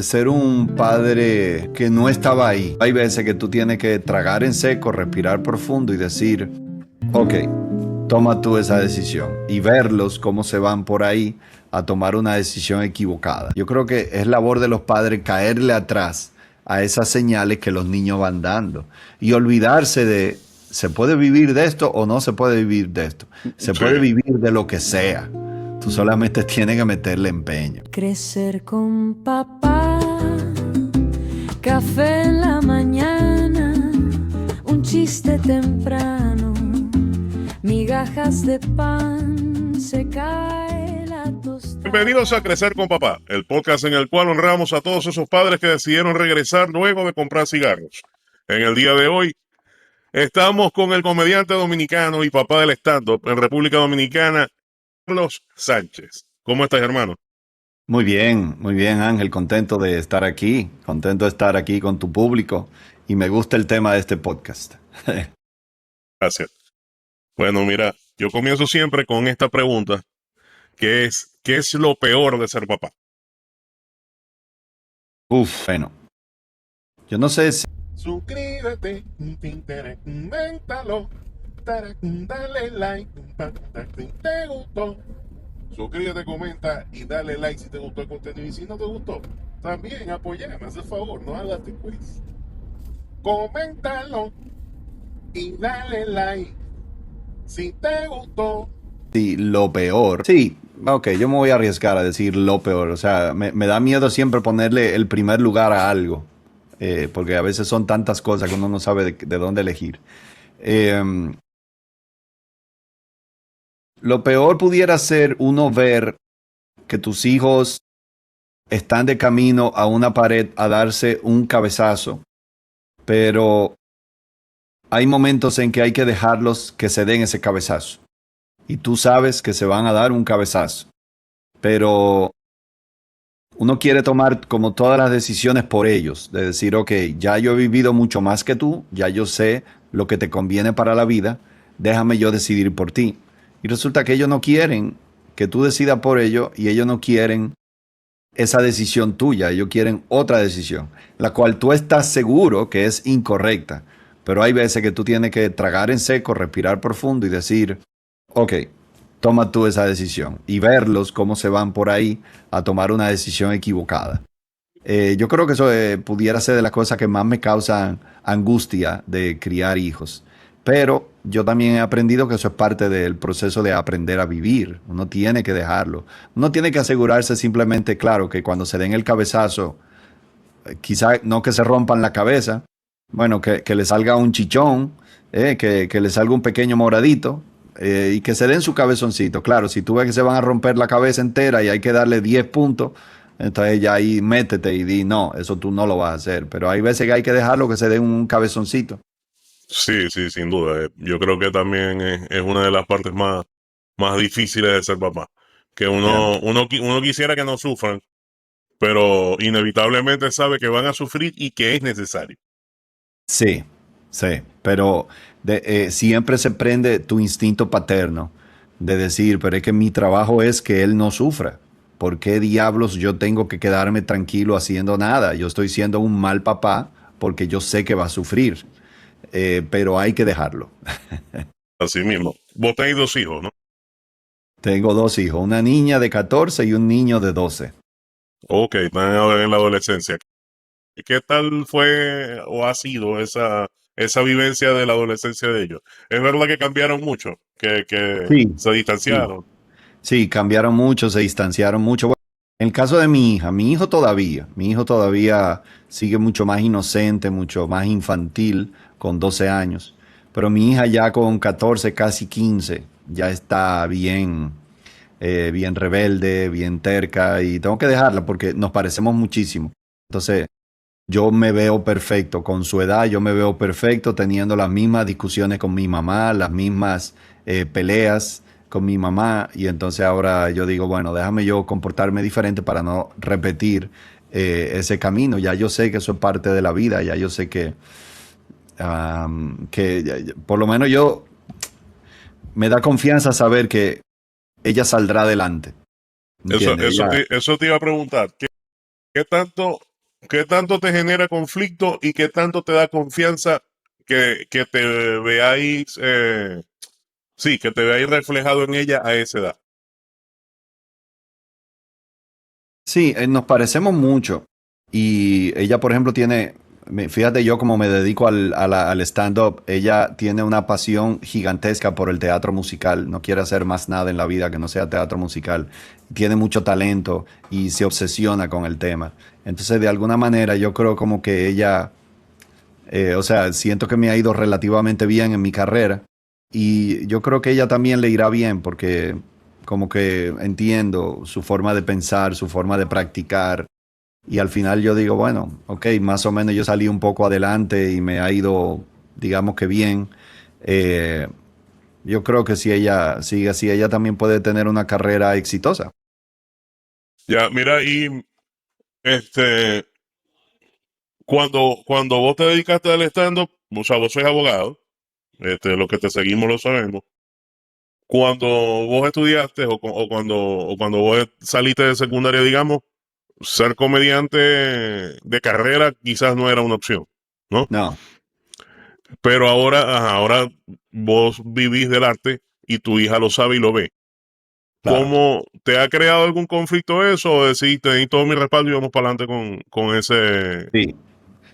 Ser un padre que no estaba ahí. Hay veces que tú tienes que tragar en seco, respirar profundo y decir, ok, toma tú esa decisión y verlos cómo se van por ahí a tomar una decisión equivocada. Yo creo que es labor de los padres caerle atrás a esas señales que los niños van dando y olvidarse de, ¿se puede vivir de esto o no se puede vivir de esto? Se Sí. puede vivir de lo que sea. Tú solamente tienes que meterle empeño. Crecer con papá, café en la mañana, un chiste temprano, migajas de pan, se cae la tostada. Bienvenidos a Crecer con Papá, el podcast en el cual honramos a todos esos padres que decidieron regresar luego de comprar cigarros. En el día de hoy estamos con el comediante dominicano y papá del stand-up en República Dominicana, Carlos Sánchez. ¿Cómo estás, hermano? Muy bien, Ángel, contento de estar aquí con tu público y me gusta el tema de este podcast. Gracias. Bueno, mira, yo comienzo siempre con esta pregunta, que es, ¿qué es lo peor de ser papá? Bueno, yo no sé si Suscríbete, coméntalo, dale like, si te gustó. Suscríbete, comenta y dale like si te gustó el contenido. Y si no te gustó, también apoyame, haz el favor, no hagas quiz. Coméntalo y dale like si te gustó. lo peor. Sí, ok, yo me voy a arriesgar a decir lo peor. O sea, me da miedo siempre ponerle el primer lugar a algo, porque a veces son tantas cosas que uno no sabe de dónde elegir. Lo peor pudiera ser uno ver que tus hijos están de camino a una pared a darse un cabezazo, pero hay momentos en que hay que dejarlos que se den ese cabezazo. Y tú sabes que se van a dar un cabezazo, pero uno quiere tomar como todas las decisiones por ellos, de decir, ok, ya yo he vivido mucho más que tú, ya yo sé lo que te conviene para la vida, déjame yo decidir por ti. Y resulta que ellos no quieren que tú decidas por ellos y ellos no quieren esa decisión tuya, ellos quieren otra decisión, la cual tú estás seguro que es incorrecta, pero hay veces que tú tienes que tragar en seco, respirar profundo y decir, ok, toma tú esa decisión y verlos cómo se van por ahí a tomar una decisión equivocada. Yo creo que eso pudiera ser de las cosas que más me causan angustia de criar hijos. Pero yo también he aprendido que eso es parte del proceso de aprender a vivir. Uno tiene que dejarlo. Uno tiene que asegurarse simplemente, claro, que cuando se den el cabezazo, quizá no que se rompan la cabeza, bueno, que le salga un chichón, que le salga un pequeño moradito, y que se den su cabezoncito. Claro, si tú ves que se van a romper la cabeza entera y hay que darle 10 puntos, entonces ya ahí métete y di, no, eso tú no lo vas a hacer. Pero hay veces que hay que dejarlo que se den un cabezoncito. Sí, sí, sin duda. Yo creo que también es una de las partes más difíciles de ser papá. Que uno quisiera que no sufran, pero inevitablemente sabe que van a sufrir y que es necesario. Sí, sí, pero siempre se prende tu instinto paterno de decir, pero es que mi trabajo es que él no sufra. ¿Por qué diablos yo tengo que quedarme tranquilo haciendo nada? Yo estoy siendo un mal papá porque yo sé que va a sufrir, pero hay que dejarlo. Así mismo. Vos tenéis 2 hijos, ¿no? Tengo 2 hijos, una niña de 14 y un niño de 12. Ok, están ahora en la adolescencia. ¿Qué tal fue o ha sido esa vivencia de la adolescencia de ellos? Es verdad que cambiaron mucho, que Sí, se sí. distanciaron. Sí, cambiaron mucho, se distanciaron mucho. Bueno, en el caso de mi hijo todavía sigue mucho más inocente, mucho más infantil, con 12 años. Pero mi hija ya con 14, casi 15, ya está bien, bien rebelde, bien terca y tengo que dejarla porque nos parecemos muchísimo. Entonces, yo me veo perfecto con su edad, yo me veo perfecto teniendo las mismas discusiones con mi mamá, las mismas peleas con mi mamá y entonces ahora yo digo, bueno, déjame yo comportarme diferente para no repetir ese camino. Ya yo sé que eso es parte de la vida, ya yo sé que por lo menos yo me da confianza saber que ella saldrá adelante. Eso, ¿Entiendes? eso, te, eso te iba a preguntar. ¿Qué tanto ¿Qué tanto te genera conflicto y qué tanto te da confianza que te veáis, sí, que te veáis reflejado en ella a esa edad? Sí, nos parecemos mucho. Y ella, por ejemplo, fíjate yo como me dedico al stand-up, ella tiene una pasión gigantesca por el teatro musical, no quiere hacer más nada en la vida que no sea teatro musical. Tiene mucho talento y se obsesiona con el tema. Entonces, de alguna manera, yo creo como que ella, o sea, siento que me ha ido relativamente bien en mi carrera y yo creo que ella también le irá bien porque como que entiendo su forma de pensar, su forma de practicar y al final yo digo, bueno, ok, más o menos yo salí un poco adelante y me ha ido, digamos que bien. Eh, yo creo que si ella sigue así, ella también puede tener una carrera exitosa. Ya, mira, y este, cuando vos te dedicaste al stand-up, o sea, vos sois abogado, los que te seguimos lo sabemos. Cuando vos estudiaste o cuando vos saliste de secundaria, digamos, ser comediante de carrera quizás no era una opción, ¿no? No, Pero ahora, ajá, ahora vos vivís del arte y tu hija lo sabe y lo ve. claro. ¿Cómo te ha creado algún conflicto eso? ¿O decís, tenéis todo mi respaldo y vamos para adelante con ese? Sí.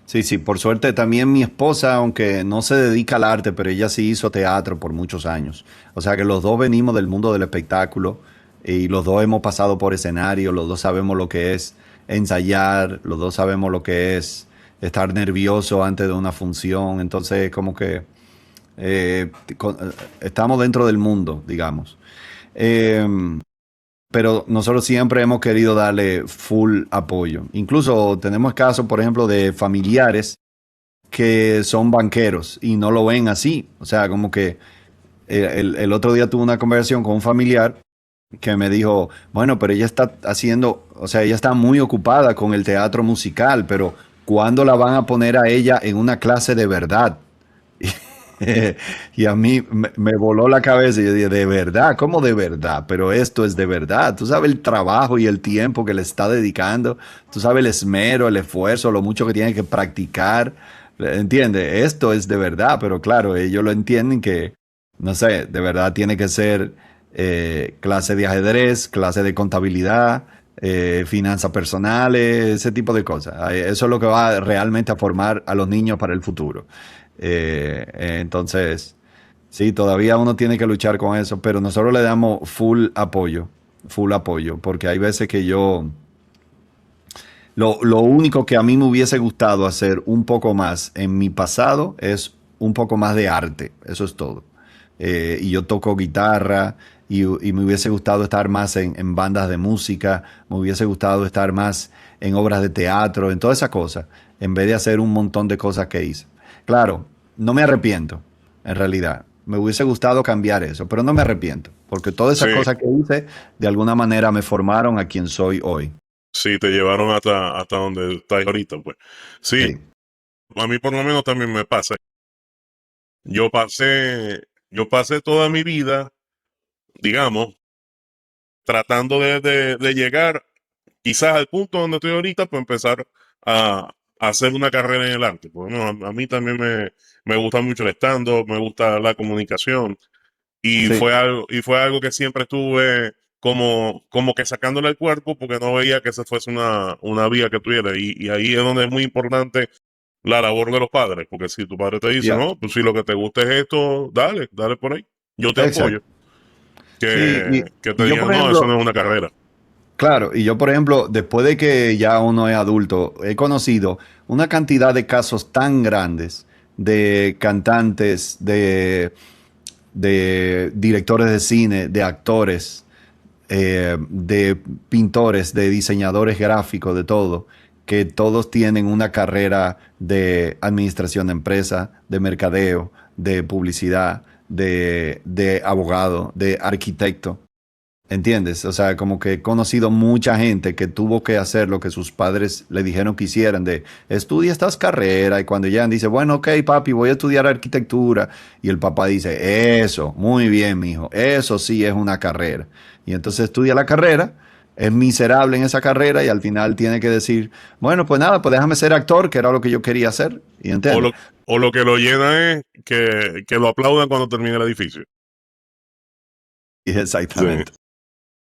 Sí, sí, por suerte también mi esposa, aunque no se dedica al arte, pero ella sí hizo teatro por muchos años. O sea que los dos venimos del mundo del espectáculo y los dos hemos pasado por escenario, los dos sabemos lo que es ensayar, los dos sabemos lo que es estar nervioso antes de una función. Entonces, como que estamos dentro del mundo, digamos. Eh, pero nosotros siempre hemos querido darle full apoyo. Incluso tenemos casos, por ejemplo, de familiares que son banqueros y no lo ven así. O sea, como que el otro día tuve una conversación con un familiar que me dijo, bueno, pero ella está haciendo, o sea, ella está muy ocupada con el teatro musical, pero ¿cuándo la van a poner a ella en una clase de verdad? Y a mí me voló la cabeza y yo dije, ¿de verdad? ¿Cómo de verdad? Pero esto es de verdad. Tú sabes el trabajo y el tiempo que le está dedicando. Tú sabes el esmero, el esfuerzo, lo mucho que tiene que practicar. ¿Entiendes? Esto es de verdad, pero claro, ellos lo entienden que, no sé, de verdad tiene que ser clase de ajedrez, clase de contabilidad, finanzas personales, ese tipo de cosas. Eso es lo que va realmente a formar a los niños para el futuro. Entonces, sí, todavía uno tiene que luchar con eso, pero nosotros le damos full apoyo, porque hay veces que lo único que a mí me hubiese gustado hacer un poco más en mi pasado es un poco más de arte, eso es todo. Y yo toco guitarra y me hubiese gustado estar más en bandas de música, me hubiese gustado estar más en obras de teatro, en todas esas cosas, en vez de hacer un montón de cosas que hice. Claro, no me arrepiento, en realidad. Me hubiese gustado cambiar eso, pero no me arrepiento, porque todas esas Sí, cosas que hice, de alguna manera me formaron a quien soy hoy. sí, te llevaron hasta donde estás ahorita, pues. Sí, Sí, a mí por lo menos también me pasa. Yo pasé, yo pasé toda mi vida, digamos, tratando de llegar quizás al punto donde estoy ahorita, pues empezar a hacer una carrera en el arte. Porque no, a mí también me gusta mucho el stand-up, me gusta la comunicación y sí, fue algo que siempre estuve como que sacándole el cuerpo porque no veía que esa fuese una vía que tuviera. Y ahí es donde es muy importante la labor de los padres, porque si tu padre te dice, ya, no, pues si lo que te gusta es esto, dale por ahí. Yo te apoyo. exacto. Sí, Que te y yo, digan, por no, eso ejemplo, no es una carrera. claro, y yo, por ejemplo, después de que ya uno es adulto, he conocido una cantidad de casos tan grandes de cantantes, de directores de cine, de actores, de pintores, de diseñadores gráficos, de todo, que todos tienen una carrera de administración de empresa, de mercadeo, de publicidad, de abogado, de arquitecto. ¿Entiendes? O sea, como que he conocido mucha gente que tuvo que hacer lo que sus padres le dijeron que hicieran, de estudia estas carreras, y cuando llegan dice, bueno, ok, papi, voy a estudiar arquitectura, y el papá dice, eso, muy bien, mijo, eso sí es una carrera. Y entonces estudia la carrera es miserable en esa carrera y al final tiene que decir, bueno, pues nada, pues déjame ser actor, que era lo que yo quería hacer. ¿Y O entiendes? o lo que lo llena es que lo aplaudan cuando termine el edificio. Y Sí, exactamente.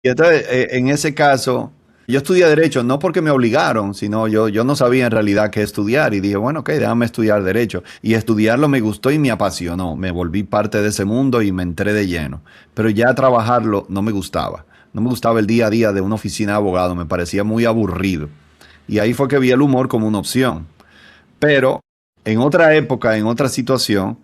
Y entonces, en ese caso, yo estudié Derecho no porque me obligaron, sino yo no sabía en realidad qué estudiar y dije, bueno, ok, déjame estudiar Derecho. Y estudiarlo me gustó y me apasionó. Me volví parte de ese mundo y me entré de lleno. Pero ya trabajarlo no me gustaba. No me gustaba el día a día de una oficina de abogado, me parecía muy aburrido. Y ahí fue que vi el humor como una opción. Pero en otra época, en otra situación,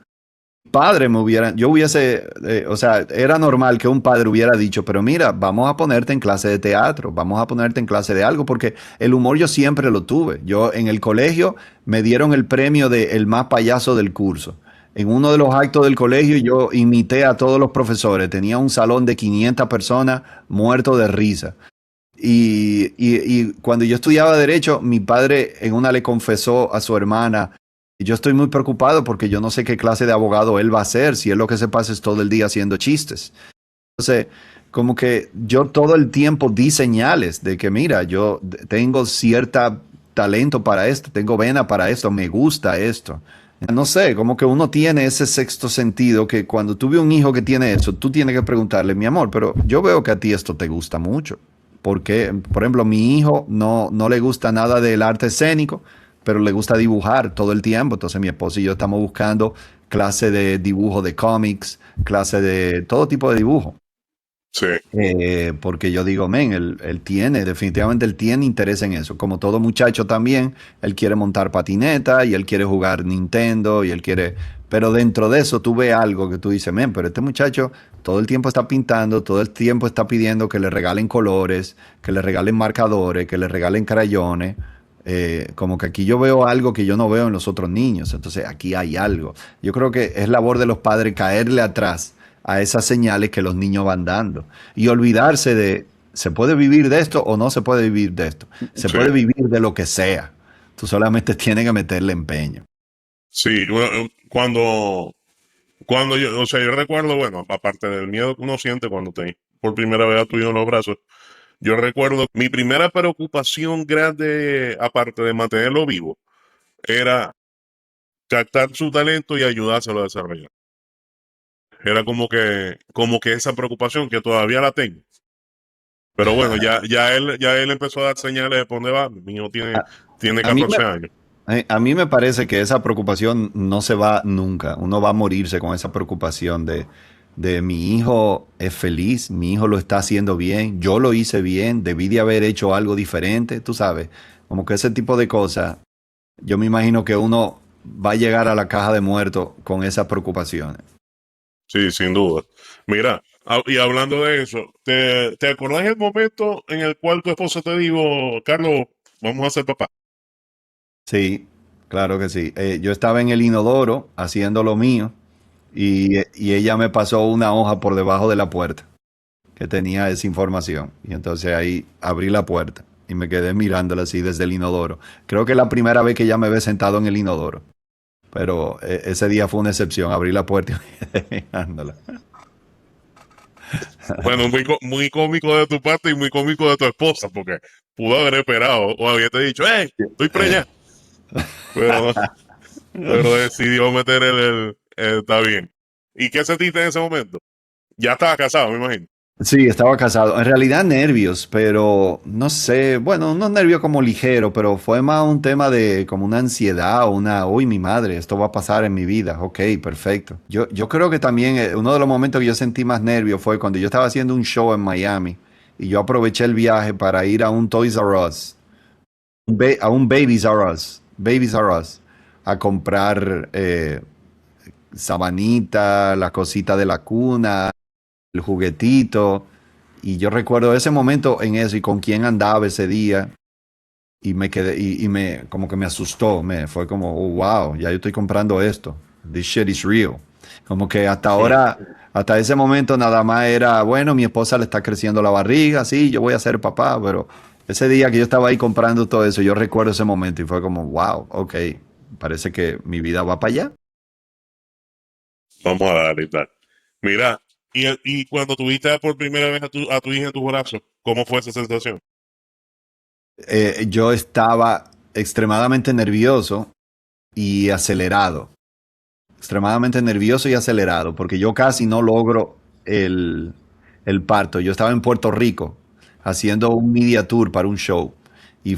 padre me hubiera, yo hubiese, o sea, era normal que un padre hubiera dicho, pero mira, vamos a ponerte en clase de teatro, vamos a ponerte en clase de algo, porque el humor yo siempre lo tuve. Yo en el colegio me dieron el premio de el más payaso del curso. En uno de los actos del colegio yo imité a todos los profesores, tenía un salón de 500 personas muerto de risa. Y cuando yo estudiaba derecho, mi padre en una le confesó a su hermana, yo estoy muy preocupado porque yo no sé qué clase de abogado él va a ser, si él lo que se pasa es todo el día haciendo chistes. Entonces, como que yo todo el tiempo di señales de que, mira, yo tengo cierta talento para esto, tengo vena para esto, me gusta esto. No sé, como que uno tiene ese sexto sentido que cuando tuve un hijo que tiene eso, tú tienes que preguntarle, mi amor, pero yo veo que a ti esto te gusta mucho. Porque, por ejemplo, mi hijo no le gusta nada del arte escénico, pero le gusta dibujar todo el tiempo. Entonces mi esposo y yo estamos buscando clase de dibujo de cómics, clase de todo tipo de dibujo. sí, Porque yo digo, men, él tiene, definitivamente él tiene interés en eso. Como todo muchacho también, él quiere montar patineta y él quiere jugar Nintendo y él quiere... Pero dentro de eso tú ves algo que tú dices, men, pero este muchacho todo el tiempo está pintando, todo el tiempo está pidiendo que le regalen colores, que le regalen marcadores, que le regalen crayones. Como que aquí yo veo algo que yo no veo en los otros niños. Entonces aquí hay algo. Yo creo que es labor de los padres caerle atrás a esas señales que los niños van dando y olvidarse de, ¿se puede vivir de esto o no se puede vivir de esto? Se sí. puede vivir de lo que sea. Tú solamente tienes que meterle empeño. Sí, bueno, cuando yo, o sea, yo recuerdo, bueno, aparte del miedo que uno siente cuando te por primera vez a tu hijo en los brazos, yo recuerdo mi primera preocupación grande, aparte de mantenerlo vivo, era captar su talento y ayudárselo a desarrollar. Era como que esa preocupación que todavía la tengo. Pero bueno, ya él empezó a dar señales de por dónde va. Mi hijo A, tiene a mí 14 años. a mí me parece que esa preocupación no se va nunca. Uno va a morirse con esa preocupación de mi hijo es feliz, mi hijo lo está haciendo bien, yo lo hice bien, debí de haber hecho algo diferente, tú sabes. Como que ese tipo de cosas, yo me imagino que uno va a llegar a la caja de muertos con esas preocupaciones. Sí, sin duda. Mira, y hablando de eso, te acordás el momento en el cual tu esposa te dijo, Carlos, vamos a ser papá? Sí, claro que sí. Yo estaba en el inodoro haciendo lo mío y ella me pasó una hoja por debajo de la puerta que tenía esa información. Y entonces ahí abrí la puerta y me quedé mirándola así desde el inodoro. Creo que es la primera vez que ella me ve sentado en el inodoro. Pero ese día fue una excepción. Abrí la puerta y me quedé mirándola. Bueno, muy cómico de tu parte y muy cómico de tu esposa, porque pudo haber esperado o había dicho, ¡hey! Estoy preñada. Pero, pero decidió meter está bien. ¿Y qué sentiste en ese momento? Ya estaba casado, me imagino. Sí, estaba casado. En realidad nervios, pero no sé, bueno, unos nervios como ligero, pero fue más un tema de como una ansiedad o una, uy, mi madre, esto va a pasar en mi vida. Ok, perfecto. Yo creo que también uno de los momentos que yo sentí más nervios fue cuando yo estaba haciendo un show en Miami y yo aproveché el viaje para ir a un Toys R Us, a un Babies R Us, a comprar sabanita, la cosita de la cuna, el juguetito. Y yo recuerdo ese momento en eso y con quién andaba ese día. Y me quedé, y me, como que me asustó. Fue como, oh, wow, ya yo estoy comprando esto. This shit is real. Como que hasta Sí. ahora, hasta ese momento nada más era, bueno, mi esposa le está creciendo la barriga, sí, yo voy a ser papá, pero ese día que yo estaba ahí comprando todo eso, yo recuerdo ese momento y fue como, wow, ok, parece que mi vida va para allá. Vamos a darle y tal. Mira, y cuando tuviste por primera vez a tu hija en tus brazos, ¿Cómo fue esa sensación? Yo estaba extremadamente nervioso y acelerado. Extremadamente nervioso y acelerado, porque yo casi no logro el parto. Yo estaba en Puerto Rico haciendo un media tour para un show y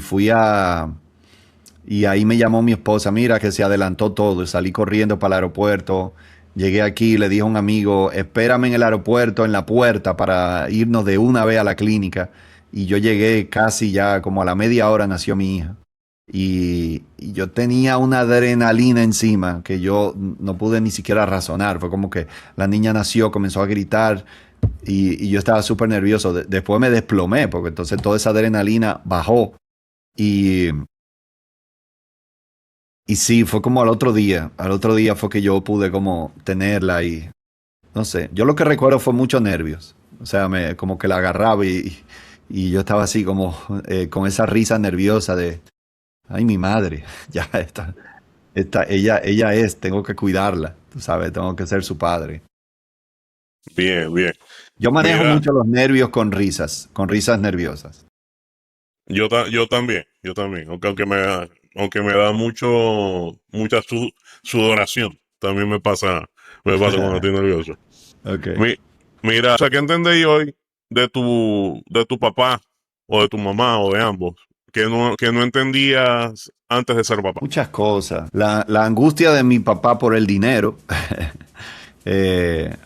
y ahí me llamó mi esposa, mira que se adelantó todo, salí corriendo para el aeropuerto, llegué aquí, le dije a un amigo, espérame en el aeropuerto, en la puerta, para irnos de una vez a la clínica. Y yo llegué casi ya, como a la media hora nació mi hija. Y yo tenía una adrenalina encima que yo no pude ni siquiera razonar. Fue como que la niña nació, comenzó a gritar y yo estaba súper nervioso. Después me desplomé porque entonces toda esa adrenalina bajó. Y, y sí, fue como al otro día. Al otro día fue que yo pude como tenerla y no sé. Yo lo que recuerdo fue muchos nervios. O sea, como que la agarraba y yo estaba así como con esa risa nerviosa de, ay, mi madre, ya ella es, tengo que cuidarla, tú sabes, tengo que ser su padre. Bien, bien. Yo manejo Mira, mucho los nervios con risas nerviosas. yo también, aunque me da mucha sudoración, también me pasa cuando estoy nervioso. Ok. Mi- Mira, o sea, ¿qué entendí hoy de tu papá o de tu mamá o de ambos que no entendías antes de ser papá? Muchas cosas. La angustia de mi papá por el dinero.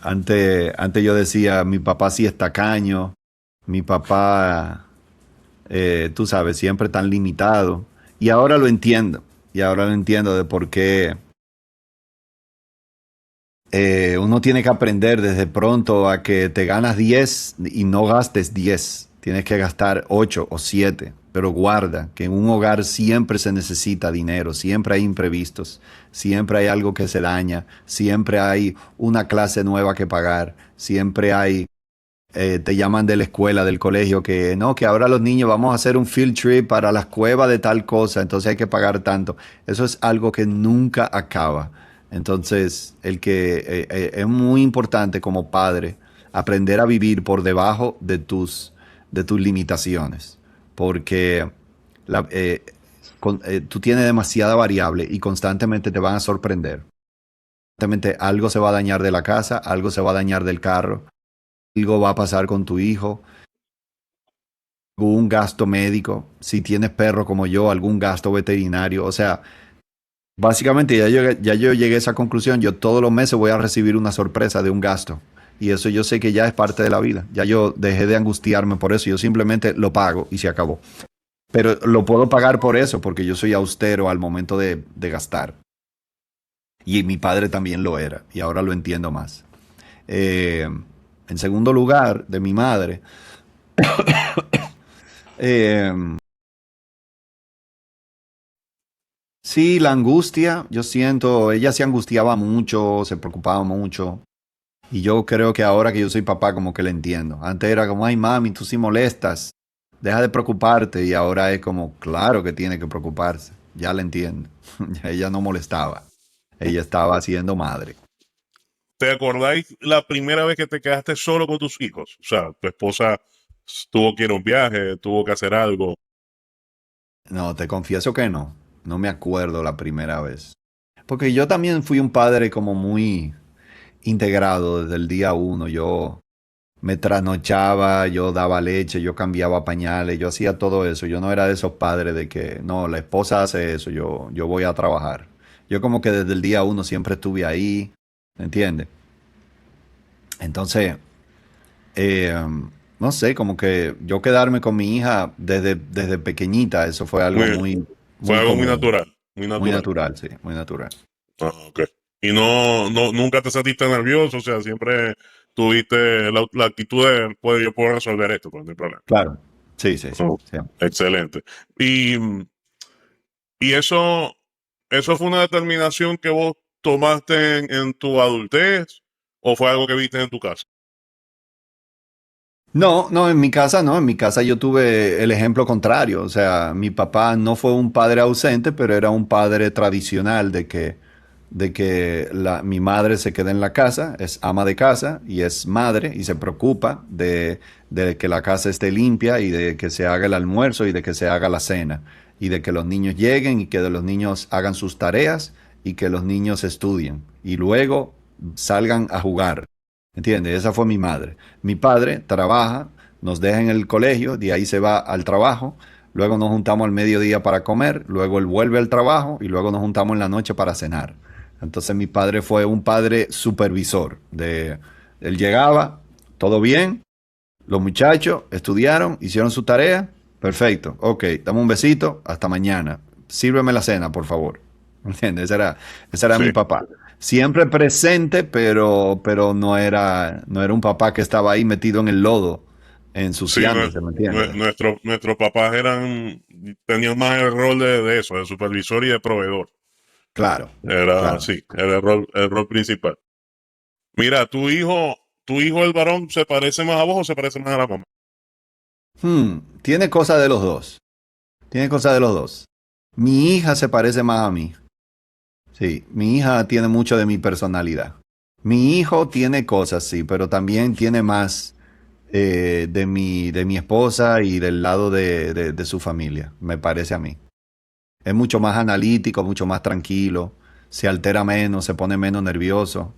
Antes yo decía, mi papá sí es tacaño, mi papá, tú sabes, siempre tan limitado. Y ahora lo entiendo. Y ahora lo entiendo de por qué uno tiene que aprender desde pronto a que te ganas 10 y no gastes 10. Tienes que gastar 8 o 7. Pero guarda que en un hogar siempre se necesita dinero, siempre hay imprevistos, siempre hay algo que se daña, siempre hay una clase nueva que pagar, siempre hay, te llaman de la escuela, del colegio, que no, que ahora los niños vamos a hacer un field trip para las cuevas de tal cosa, entonces hay que pagar tanto. Eso es algo que nunca acaba. Entonces, es muy importante como padre aprender a vivir por debajo de tus limitaciones, porque la- eh, tú tienes demasiada variable y constantemente te van a sorprender. Constantemente algo se va a dañar de la casa, algo se va a dañar del carro, algo va a pasar con tu hijo, algún gasto médico, si tienes perro como yo, algún gasto veterinario. O sea, básicamente ya yo llegué a esa conclusión. Yo todos los meses voy a recibir una sorpresa de un gasto. Y eso yo sé que ya es parte de la vida. Ya yo dejé de angustiarme por eso. Yo simplemente lo pago y se acabó. Pero lo puedo pagar por eso, porque yo soy austero al momento de gastar. Y mi padre también lo era. Y ahora lo entiendo más. En segundo lugar, de mi madre. eh, sí, la angustia. Yo siento, ella se angustiaba mucho, se preocupaba mucho. Y yo creo que ahora que yo soy papá, como que le entiendo. Antes era como, ay, mami, tú sí molestas. Deja de preocuparte. Y ahora es como, claro que tiene que preocuparse. Ya le entiendo. Ya ella no molestaba. Ella estaba siendo madre. ¿Te acordáis la primera vez que te quedaste solo con tus hijos? O sea, tu esposa tuvo que ir a un viaje, tuvo que hacer algo. No, te confieso que no. No me acuerdo la primera vez. Porque yo también fui un padre como muy integrado desde el día uno. Yo me trasnochaba, yo daba leche, yo cambiaba pañales, yo hacía todo eso. Yo no era de esos padres de que, no, la esposa hace eso, yo voy a trabajar. Yo como que desde el día uno siempre estuve ahí, ¿me entiendes? Entonces, eh, no sé, como que yo quedarme con mi hija desde pequeñita, eso fue algo Muy- muy, Fue muy algo muy común, natural, muy muy natural. natural, sí, muy natural. Ah, ok. Y nunca te sentiste nervioso, o sea, siempre tuviste la actitud de, pues yo puedo resolver esto, pues no hay problema. Claro, sí, sí, sí, Oh, sí. excelente. Y, y eso fue una determinación que vos tomaste en tu adultez o fue algo que viste en tu casa. No, no, en mi casa no, en mi casa yo tuve el ejemplo contrario, o sea, mi papá no fue un padre ausente, pero era un padre tradicional de que mi madre se quede en la casa, es ama de casa y es madre y se preocupa de que la casa esté limpia y de que se haga el almuerzo y de que se haga la cena y de que los niños lleguen y que los niños hagan sus tareas y que los niños estudien y luego salgan a jugar. ¿Entiendes? Esa fue mi madre. Mi padre trabaja, nos deja en el colegio, de ahí se va al trabajo, luego nos juntamos al mediodía para comer, luego él vuelve al trabajo y luego nos juntamos en la noche para cenar. Entonces mi padre fue un padre supervisor. Él llegaba, todo bien, los muchachos estudiaron, hicieron su tarea, perfecto, ok, dame un besito, hasta mañana. Sírveme la cena, por favor. ¿Entiendes? Ese era Sí, mi papá. Siempre presente, pero no era un papá que estaba ahí metido en el lodo, sí, ensuciándose, ¿me entiendes? nuestros papás tenían más el rol de eso, de supervisor y de proveedor. Claro, Era claro. así, era el rol principal. Mira, tu hijo el varón se parece más a vos o se parece más a la mamá. Tiene cosas de los dos. Tiene cosas de los dos. Mi hija se parece más a mí. Sí, mi hija tiene mucho de mi personalidad. Mi hijo tiene cosas, sí, pero también tiene más de mi esposa y del lado de su familia, me parece a mí. Es mucho más analítico, mucho más tranquilo, se altera menos, se pone menos nervioso,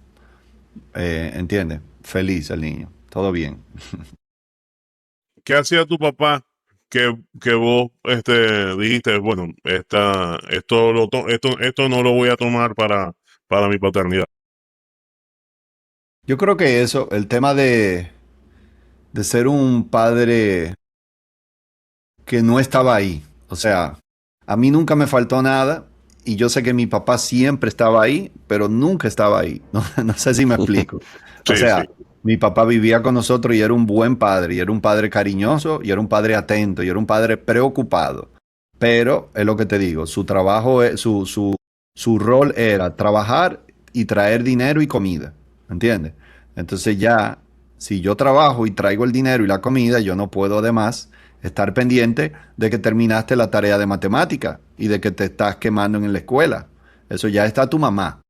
¿entiendes? Feliz el niño, todo bien. ¿Qué hacía tu papá que vos dijiste, bueno, esto no lo voy a tomar para mi paternidad? Yo creo que eso, el tema de ser un padre que no estaba ahí. O sea, a mí nunca me faltó nada y yo sé que mi papá siempre estaba ahí, pero nunca estaba ahí. No, no sé si me explico. O Sí, sí, sea, mi papá vivía con nosotros y era un buen padre, y era un padre cariñoso, y era un padre atento, y era un padre preocupado. Pero es lo que te digo, su trabajo, su rol era trabajar y traer dinero y comida. ¿Entiendes? Entonces ya, si yo trabajo y traigo el dinero y la comida, yo no puedo además estar pendiente de que terminaste la tarea de matemática y de que te estás quemando en la escuela. Eso ya está tu mamá.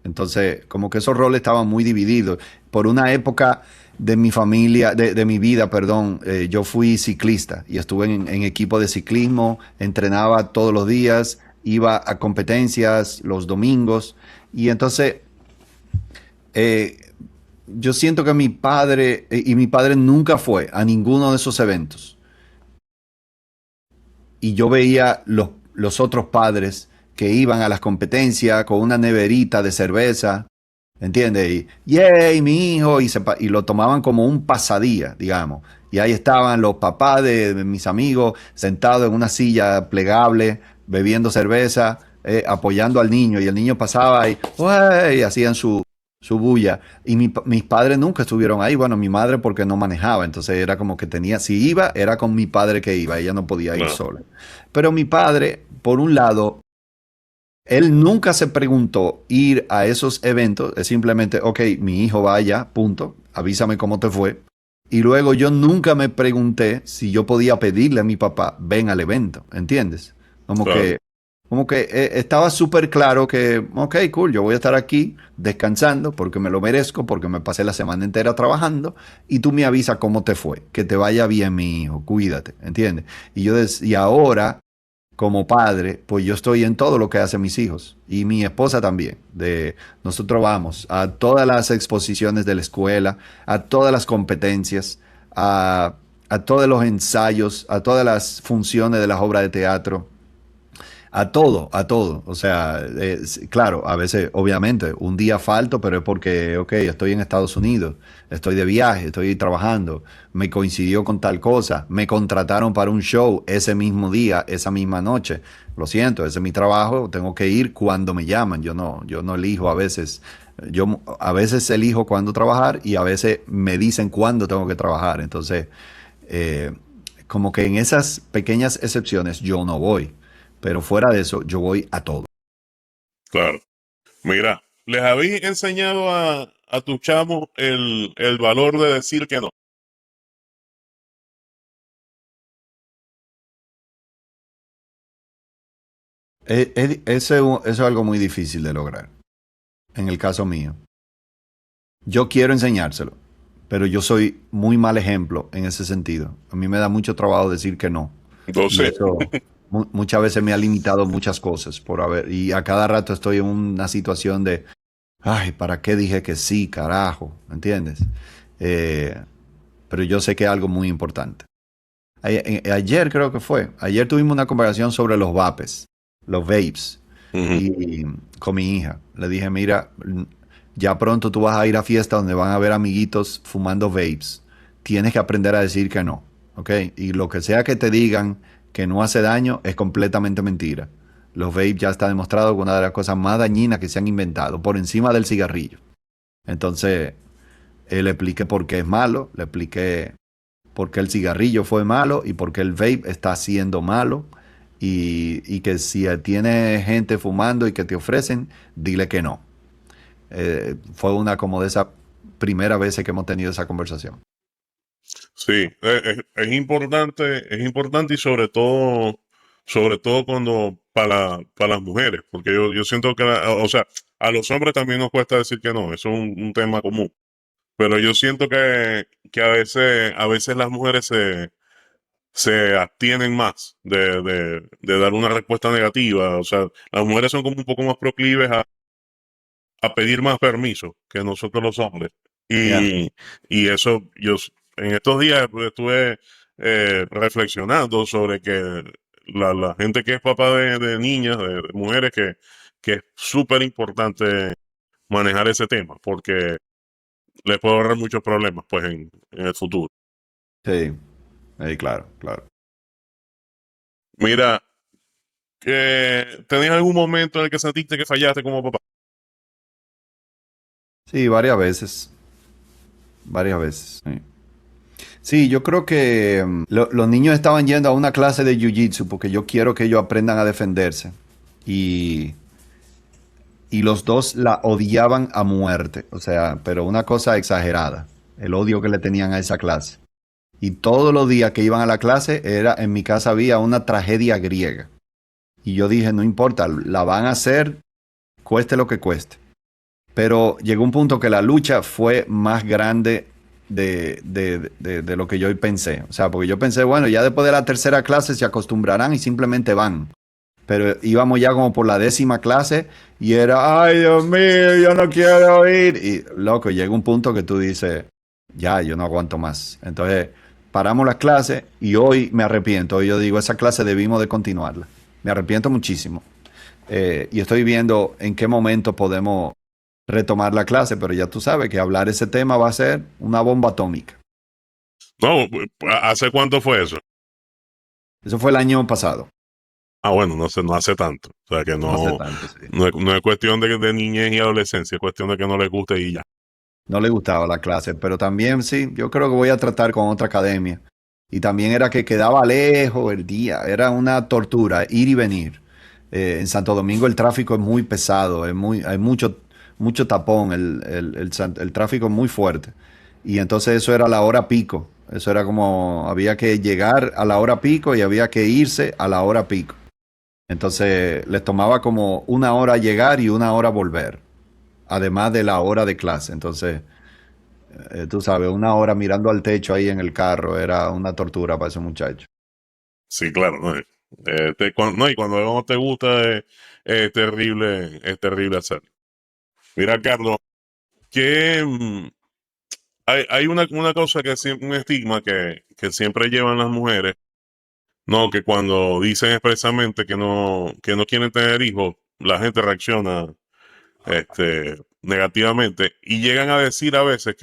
Entonces, como que esos roles estaban muy divididos. Por una época de mi familia, de mi vida, perdón, yo fui ciclista y estuve en equipo de ciclismo, entrenaba todos los días, iba a competencias los domingos y entonces eh, yo siento que mi padre, y mi padre nunca fue a ninguno de esos eventos. Y yo veía los otros padres que iban a las competencias con una neverita de cerveza, ¿entiendes? Y, ¡yay, mi hijo! Y lo tomaban como un pasadía, digamos. Y ahí estaban los papás de mis amigos sentados en una silla plegable, bebiendo cerveza, apoyando al niño. Y el niño pasaba y, ¡uey! Hacían su bulla. Y mis padres nunca estuvieron ahí. Bueno, mi madre porque no manejaba. Entonces era como que tenía, si iba, era con mi padre que iba. Ella no podía ir claro, sola. Pero mi padre, por un lado, él nunca se preguntó ir a esos eventos, es simplemente, ok, mi hijo vaya, punto, avísame cómo te fue. Y luego yo nunca me pregunté si yo podía pedirle a mi papá, ven al evento, ¿entiendes? Como claro, que, como que estaba súper claro que, ok, cool, yo voy a estar aquí descansando porque me lo merezco, porque me pasé la semana entera trabajando y tú me avisas cómo te fue, que te vaya bien, mi hijo, cuídate, ¿entiendes? Y ahora como padre, pues yo estoy en todo lo que hacen mis hijos y mi esposa también. Nosotros vamos a todas las exposiciones de la escuela, a todas las competencias, a todos los ensayos, a todas las funciones de las obras de teatro. A todo, a todo. O sea, claro, a veces, obviamente, un día falto, pero es porque, ok, estoy en Estados Unidos, estoy de viaje, estoy trabajando, me coincidió con tal cosa, me contrataron para un show ese mismo día, esa misma noche. Lo siento, ese es mi trabajo, tengo que ir cuando me llaman. Yo no elijo a veces. Yo a veces elijo cuándo trabajar y a veces me dicen cuándo tengo que trabajar. Entonces, eh, como que en esas pequeñas excepciones yo no voy. Pero fuera de eso, yo voy a todo. claro. Mira, ¿les habéis enseñado a tu chamo el valor de decir que no? Eso es algo muy difícil de lograr. en el caso mío. Yo quiero enseñárselo, pero yo soy muy mal ejemplo en ese sentido. A mí me da mucho trabajo decir que no. Y Entonces, eso muchas veces me ha limitado muchas cosas y a cada rato estoy en una situación de, ay, ¿para qué dije que sí, carajo? ¿Entiendes? Eh, pero yo sé que es algo muy importante. Ayer creo que fue, ayer tuvimos una conversación sobre los vapes, los vapes, ujú. y con mi hija. Le dije, mira, ya pronto tú vas a ir a fiestas donde van a ver amiguitos fumando vapes. Tienes que aprender a decir que no, ¿ok? Y lo que sea que te digan que no hace daño es completamente mentira. Los vapes ya está demostrado que una de las cosas más dañinas que se han inventado, por encima del cigarrillo. Entonces, le expliqué por qué es malo, le expliqué por qué el cigarrillo fue malo y por qué el vape está siendo malo. Y que si tiene gente fumando y que te ofrecen, dile que no. Fue una como de esas primeras veces que hemos tenido esa conversación. Sí, es importante y sobre todo cuando para las mujeres, porque yo siento que, o sea, a los hombres también nos cuesta decir que no, eso es un tema común, pero yo siento que a veces las mujeres se abstienen más de dar una respuesta negativa, o sea, las mujeres son como un poco más proclives a pedir más permiso que nosotros los hombres. Yeah. Y eso, en estos días pues, estuve reflexionando sobre que la gente que es papá de niñas, de mujeres, que es súper importante manejar ese tema, porque les puede ahorrar muchos problemas pues en el futuro. Sí, claro, claro. Mira, ¿tenías algún momento en el que sentiste que fallaste como papá? Sí, varias veces. Varias veces. Sí. Sí, yo creo que los niños estaban yendo a una clase de jiu-jitsu porque yo quiero que ellos aprendan a defenderse. Y, y los dos la odiaban a muerte. O sea, pero una cosa exagerada. El odio que le tenían a esa clase. Y todos los días que iban a la clase, en mi casa había una tragedia griega. Y yo dije, no importa, la van a hacer, cueste lo que cueste. Pero llegó un punto que la lucha fue más grande de lo que yo pensé. O sea, porque yo pensé, bueno, ya después de la tercera clase se acostumbrarán y simplemente van. Pero íbamos ya como por la 10ª clase y era, ay Dios mío, yo no quiero ir. Y loco, llega un punto que tú dices, ya, yo no aguanto más. Entonces, paramos las clases y hoy me arrepiento. Hoy yo digo, esa clase debimos de continuarla. Me arrepiento muchísimo. Y estoy viendo en qué momento podemos retomar la clase, pero ya tú sabes que hablar ese tema va a ser una bomba atómica. No, ¿hace cuánto fue eso? Eso fue el año pasado. Ah, bueno, no hace tanto. O sea que No hace no, tanto, sí. no es cuestión de niñez y adolescencia, es cuestión de que no les guste y ya. No le gustaba la clase, pero también sí, yo creo que voy a tratar con otra academia. Y también era que quedaba lejos el día, era una tortura ir y venir. En Santo Domingo el tráfico es muy pesado, hay mucho tapón, el tráfico es muy fuerte. Y entonces eso era la hora pico. Eso era como, había que llegar a la hora pico y había que irse a la hora pico. Entonces les tomaba como 1 hora llegar y 1 hora volver, además de la hora de clase. Entonces, tú sabes, 1 hora mirando al techo ahí en el carro era una tortura para ese muchacho. Sí, claro, ¿no? No, y cuando algo no te gusta es terrible hacerlo. Mira, Carlos, que hay una cosa que es un estigma que siempre llevan las mujeres, no, que cuando dicen expresamente que no quieren tener hijos, la gente reacciona negativamente y llegan a decir a veces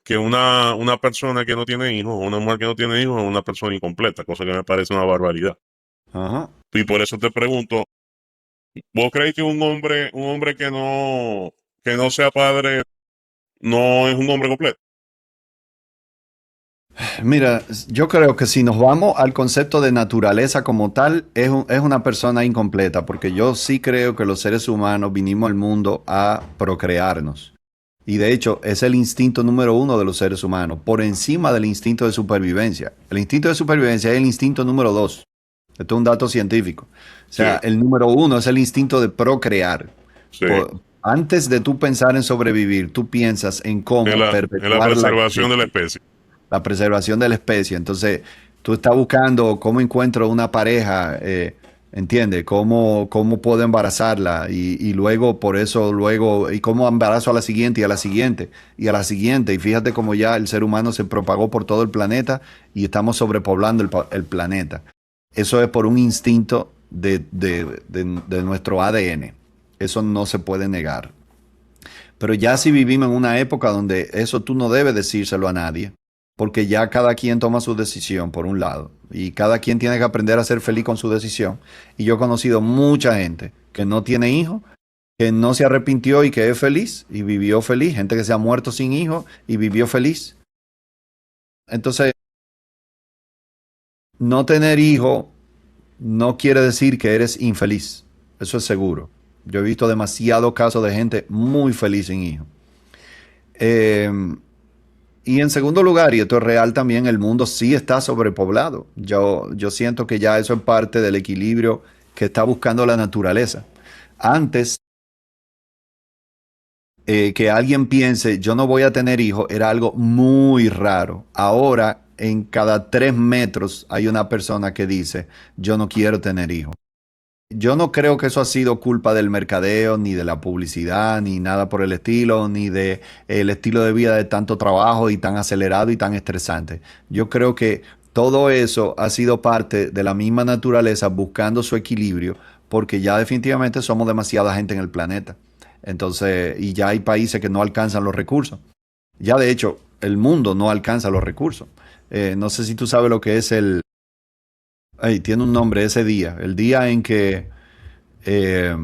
que una persona que no tiene hijos o una mujer que no tiene hijos es una persona incompleta, cosa que me parece una barbaridad. Ajá. Y por eso te pregunto, ¿vos crees que un hombre que no sea padre no es un hombre completo? Mira, yo creo que si nos vamos al concepto de naturaleza como tal, es una persona incompleta, porque yo sí creo que los seres humanos vinimos al mundo a procrearnos. Y de hecho, es el instinto número 1 de los seres humanos, por encima del instinto de supervivencia. El instinto de supervivencia es el instinto número 2. Esto es un dato científico. O sea, Sí, el número 1 es el instinto de procrear. sí. Antes de tú pensar en sobrevivir, tú piensas en cómo En la perpetuar preservación de la especie. la preservación de la especie. Entonces, tú estás buscando cómo encuentro una pareja, ¿entiendes? Cómo puedo embarazarla y luego, por eso, luego, y cómo embarazo a la siguiente y a la siguiente y a la siguiente. Y fíjate cómo ya el ser humano se propagó por todo el planeta y estamos sobrepoblando el planeta. Eso es por un instinto de nuestro ADN. Eso no se puede negar. Pero ya si vivimos en una época donde eso tú no debes decírselo a nadie, porque ya cada quien toma su decisión, por un lado, y cada quien tiene que aprender a ser feliz con su decisión. Y yo he conocido mucha gente que no tiene hijos, que no se arrepintió y que es feliz y vivió feliz, gente que se ha muerto sin hijos y vivió feliz. Entonces, no tener hijos no quiere decir que eres infeliz, eso es seguro. Yo he visto demasiados casos de gente muy feliz sin hijos. Eh, Y en segundo lugar, y esto es real también, el mundo sí está sobrepoblado. Yo siento que ya eso es parte del equilibrio que está buscando la naturaleza. Antes, que alguien piense, yo no voy a tener hijos, era algo muy raro. Ahora, en cada 3 metros hay una persona que dice, yo no quiero tener hijos. Yo no creo que eso ha sido culpa del mercadeo, ni de la publicidad, ni nada por el estilo, ni de el estilo de vida de tanto trabajo y tan acelerado y tan estresante. Yo creo que todo eso ha sido parte de la misma naturaleza buscando su equilibrio, porque ya definitivamente somos demasiada gente en el planeta. Entonces, y ya hay países que no alcanzan los recursos. Ya de hecho, el mundo no alcanza los recursos. No sé si tú sabes lo que es tiene un nombre ese día, el día en que eh,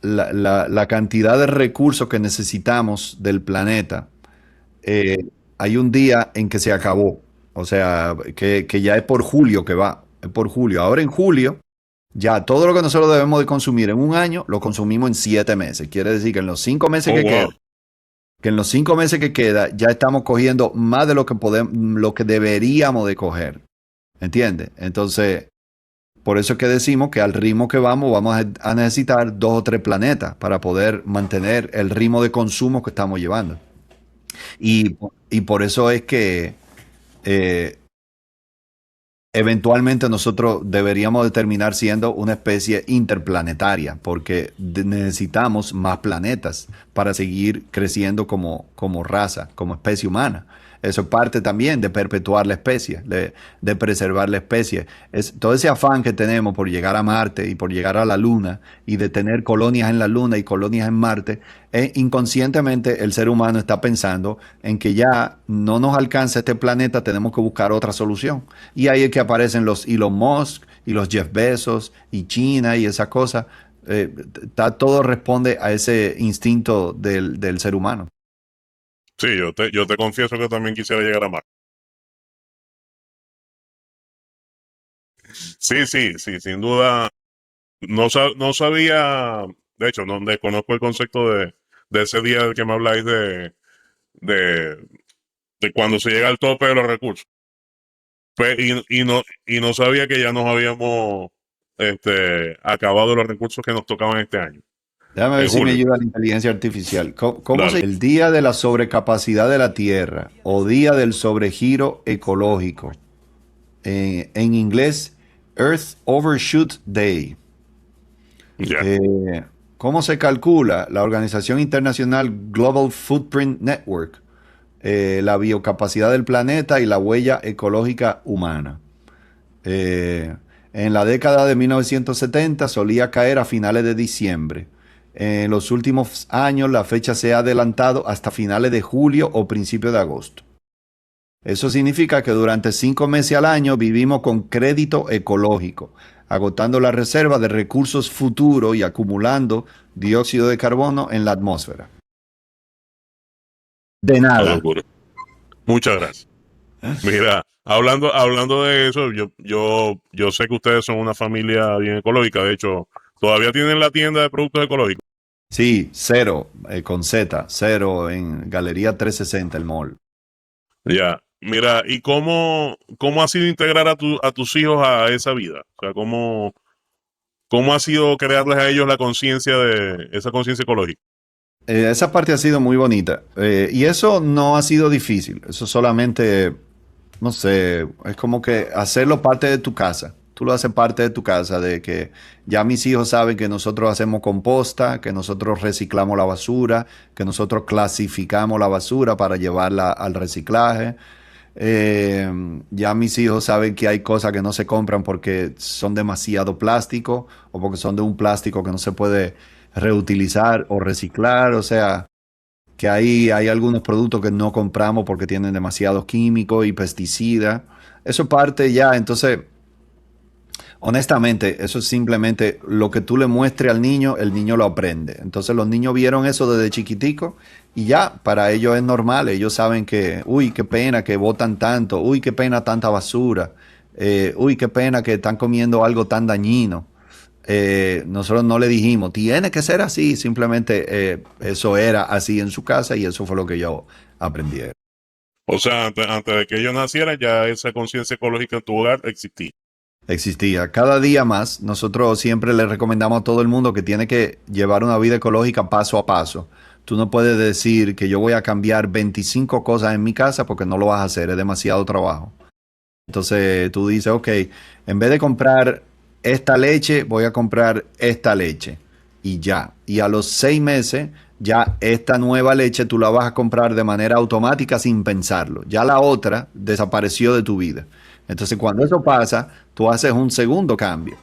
la cantidad de recursos que necesitamos del planeta, eh, hay un día en que se acabó. O sea, que ya es por julio que va, es por julio. Ahora en julio, ya todo lo que nosotros debemos de consumir en un año, lo consumimos en 7 meses. Quiere decir que en los 5 meses Oh, que wow. quedan, que en los 5 meses que queda, ya estamos cogiendo más de lo que podemos, lo que deberíamos de coger. ¿Entiendes? Entonces, por eso es que decimos que al ritmo que vamos a necesitar 2 o 3 planetas para poder mantener el ritmo de consumo que estamos llevando. Y por eso es que eh, eventualmente nosotros deberíamos de terminar siendo una especie interplanetaria, porque necesitamos más planetas para seguir creciendo como raza, como especie humana. Eso es parte también de perpetuar la especie, de preservar la especie. Todo ese afán que tenemos por llegar a Marte y por llegar a la Luna y de tener colonias en la Luna y colonias en Marte, inconscientemente el ser humano está pensando en que ya no nos alcanza este planeta, tenemos que buscar otra solución. Y ahí es que aparecen los Elon Musk y los Jeff Bezos y China y esas cosas. Todo responde a ese instinto del ser humano. Sí, yo te confieso que también quisiera llegar a Marte. Sí, sí, sí, sin duda. No sabía, de hecho, no desconozco el concepto de ese día del que me habláis de, de cuando se llega al tope de los recursos. Y no sabía que ya nos habíamos acabado los recursos que nos tocaban este año, Déjame ver en si me julio. ayuda la inteligencia artificial. ¿Cómo Dale. se el día de la sobrecapacidad de la Tierra o día del sobregiro ecológico? En inglés, Earth Overshoot Day. Ya. Eh, ¿Cómo se calcula? La Organización Internacional Global Footprint Network, la biocapacidad del planeta y la huella ecológica humana. Eh, en la década de 1970 solía caer a finales de diciembre. En los últimos años la fecha se ha adelantado hasta finales de julio o principios de agosto. Eso significa que durante 5 meses al año vivimos con crédito ecológico, agotando la reserva de recursos futuros y acumulando dióxido de carbono en la atmósfera. De Una nada. locura. Muchas gracias. Mira, hablando de eso, yo sé que ustedes son una familia bien ecológica. De hecho, todavía tienen la tienda de productos ecológicos. Sí, cero, con Z, cero en Galería 360, el mall. Ya. Mira, ¿y cómo ha sido integrar a tus hijos a esa vida? O sea, ¿cómo ha sido crearles a ellos la conciencia esa conciencia ecológica? esa parte ha sido muy bonita. Y eso no ha sido difícil. Eso solamente, no sé, es como que hacerlo parte de tu casa. Tú lo haces parte de tu casa, de que ya mis hijos saben que nosotros hacemos composta, que nosotros reciclamos la basura, que nosotros clasificamos la basura para llevarla al reciclaje. Ya mis hijos saben que hay cosas que no se compran porque son demasiado plástico o porque son de un plástico que no se puede reutilizar o reciclar. O sea, que hay algunos productos que no compramos porque tienen demasiados químicos y pesticidas. Eso parte ya, entonces, honestamente, eso es simplemente lo que tú le muestres al niño, el niño lo aprende. Entonces los niños vieron eso desde chiquitico y ya, para ellos es normal. Ellos saben que, uy, qué pena que botan tanto, uy, qué pena tanta basura, uy, qué pena que están comiendo algo tan dañino. Nosotros no le dijimos, tiene que ser así, simplemente eso era así en su casa y eso fue lo que yo aprendí. O sea, antes de que ellos nacieran, ya esa conciencia ecológica en tu hogar existía. Existía. Cada día más, nosotros siempre le recomendamos a todo el mundo que tiene que llevar una vida ecológica paso a paso. Tú no puedes decir que yo voy a cambiar 25 cosas en mi casa porque no lo vas a hacer, es demasiado trabajo. Entonces tú dices, ok, en vez de comprar esta leche, voy a comprar esta leche. Y ya. Y a los 6 meses, ya esta nueva leche tú la vas a comprar de manera automática sin pensarlo. Ya la otra desapareció de tu vida. Entonces cuando eso pasa, tú haces un segundo cambio.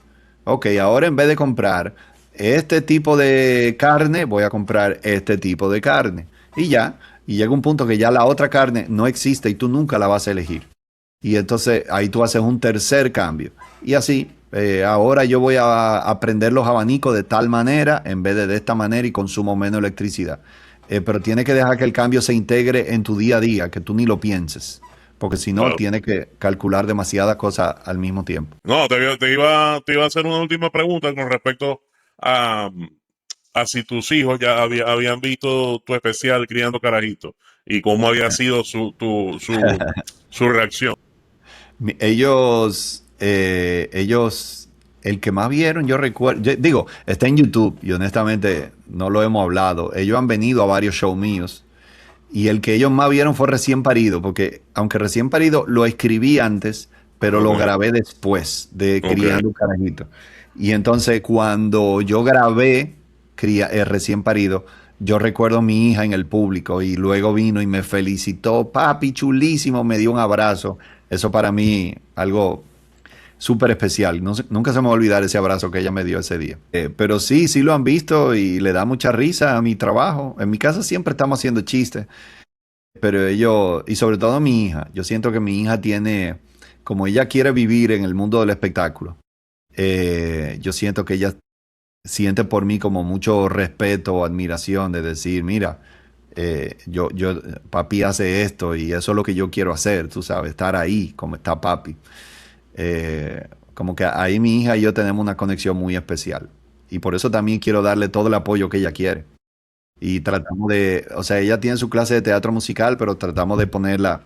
Ok, ahora en vez de comprar este tipo de carne, voy a comprar este tipo de carne. Y ya. Y llega un punto que ya la otra carne no existe y tú nunca la vas a elegir. Y entonces ahí tú haces un tercer cambio. Y así, ahora yo voy a prender los abanicos de tal manera en vez de esta manera y consumo menos electricidad. Pero tienes que dejar que el cambio se integre en tu día a día, que tú ni lo pienses. Porque si no, Claro. tienes que calcular demasiadas cosas al mismo tiempo. No, te iba a hacer una última pregunta con respecto a, a si tus hijos ya habían visto tu especial Criando Carajitos y cómo había sido su reacción. Ellos, el que más vieron, yo recuerdo, digo, está en YouTube y honestamente no lo hemos hablado. Ellos han venido a varios shows míos y el que ellos más vieron fue Recién Parido, porque aunque Recién Parido lo escribí antes, pero lo Ok. grabé después de Ok. Criando un Carajito. Y entonces cuando yo grabé Recién Parido, yo recuerdo a mi hija en el público y luego vino y me felicitó, papi, chulísimo, me dio un abrazo. Eso para mí algo súper especial. Nunca se me va a olvidar ese abrazo que ella me dio ese día. Pero sí, sí lo han visto y le da mucha risa a mi trabajo. En mi casa siempre estamos haciendo chistes, pero ellos, y sobre todo mi hija, yo siento que mi hija tiene, como ella quiere vivir en el mundo del espectáculo, yo siento que ella siente por mí como mucho respeto o admiración de decir, mira, papi hace esto y eso es lo que yo quiero hacer, tú sabes, estar ahí como está papi. Como que ahí mi hija y yo tenemos una conexión muy especial. Y por eso también quiero darle todo el apoyo que ella quiere. Y tratamos o sea, ella tiene su clase de teatro musical, pero tratamos de ponerla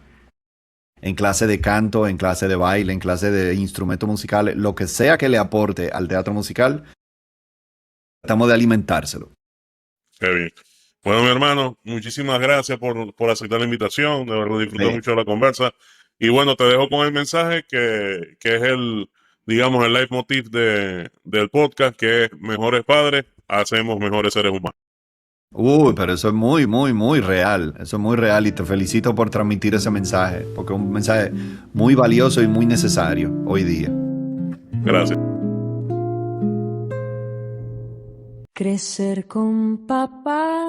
en clase de canto, en clase de baile, en clase de instrumentos musicales, lo que sea que le aporte al teatro musical, tratamos de alimentárselo. Qué bien. Bueno, mi hermano, muchísimas gracias por aceptar la invitación. De verdad disfruté Sí. mucho de la conversa. Y bueno, te dejo con el mensaje que es digamos, el leitmotiv del podcast, que es mejores padres, hacemos mejores seres humanos. Uy, pero eso es muy, muy, muy real. Eso es muy real y te felicito por transmitir ese mensaje, porque es un mensaje muy valioso y muy necesario hoy día. Gracias. Crecer con papá